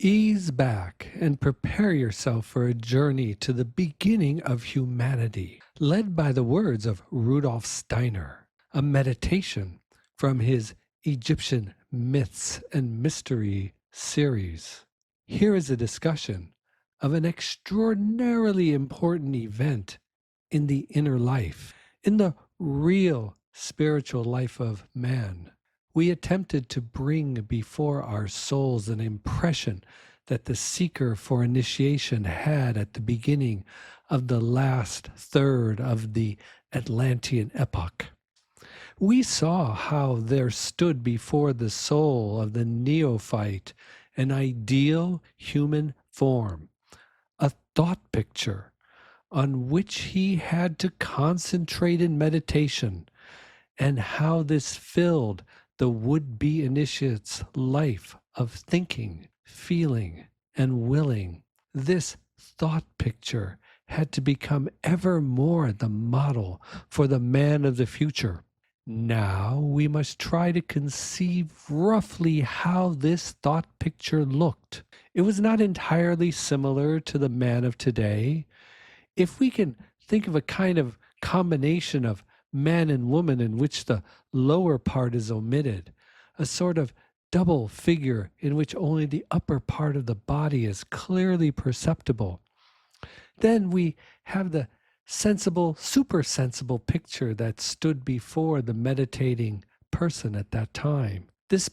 Ease back and prepare yourself for a journey to the beginning of humanity, led by the words of Rudolf Steiner, a meditation from his Egyptian Myths and Mystery series. Here is a discussion of an extraordinarily important event in the inner life, in the real spiritual life of man. We attempted to bring before our souls an impression that the seeker for initiation had at the beginning of the last third of the Atlantean epoch. We saw how there stood before the soul of the neophyte an ideal human form, a thought picture on which he had to concentrate in meditation, and how this filled the would-be initiate's life of thinking, feeling, and willing. This thought picture had to become ever more the model for the man of the future. Now we must try to conceive roughly how this thought picture looked. It was not entirely similar to the man of today. If we can think of a kind of combination of man and woman in which the lower part is omitted, a sort of double figure in which only the upper part of the body is clearly perceptible, then we have the sensible, super-sensible picture that stood before the meditating person at that time. This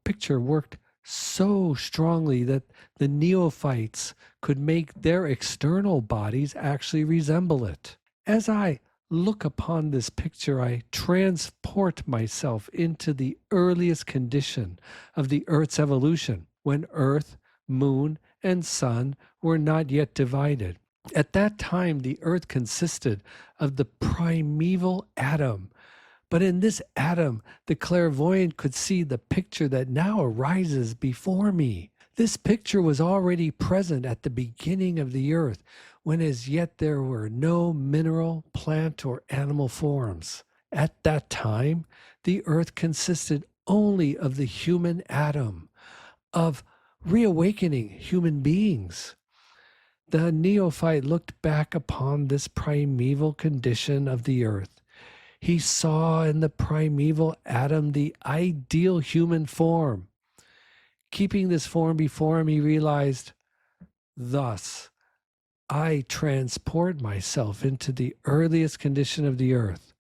picture worked so strongly that the neophytes could make their external bodies actually resemble it. As I look upon this picture, I transport myself into the earliest condition of the Earth's evolution, when Earth, Moon, and Sun were not yet divided. At that time, the Earth consisted of the primeval atom. But in this atom, the clairvoyant could see the picture that now arises before me. This picture was already present at the beginning of the Earth, when as yet there were no mineral, plant, or animal forms. At that time, the Earth consisted only of the human atom, of reawakening human beings. The neophyte looked back upon this primeval condition of the Earth. He saw in the primeval atom the ideal human form. Keeping this form before him, he realized, thus, I transport myself into the earliest condition of the Earth.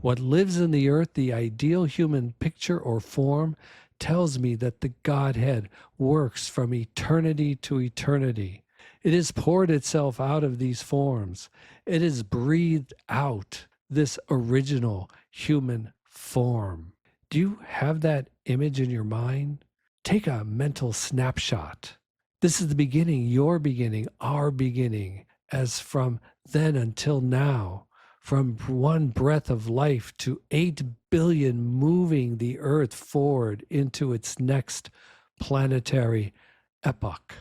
What lives in the Earth, the ideal human picture or form, tells me that the Godhead works from eternity to eternity. It has poured itself out of these forms. It has breathed out this original human form. Do you have that image in your mind? Take a mental snapshot. This is the beginning, your beginning, our beginning, as from then until now, from one breath of life to 8 billion, moving the Earth forward into its next planetary epoch.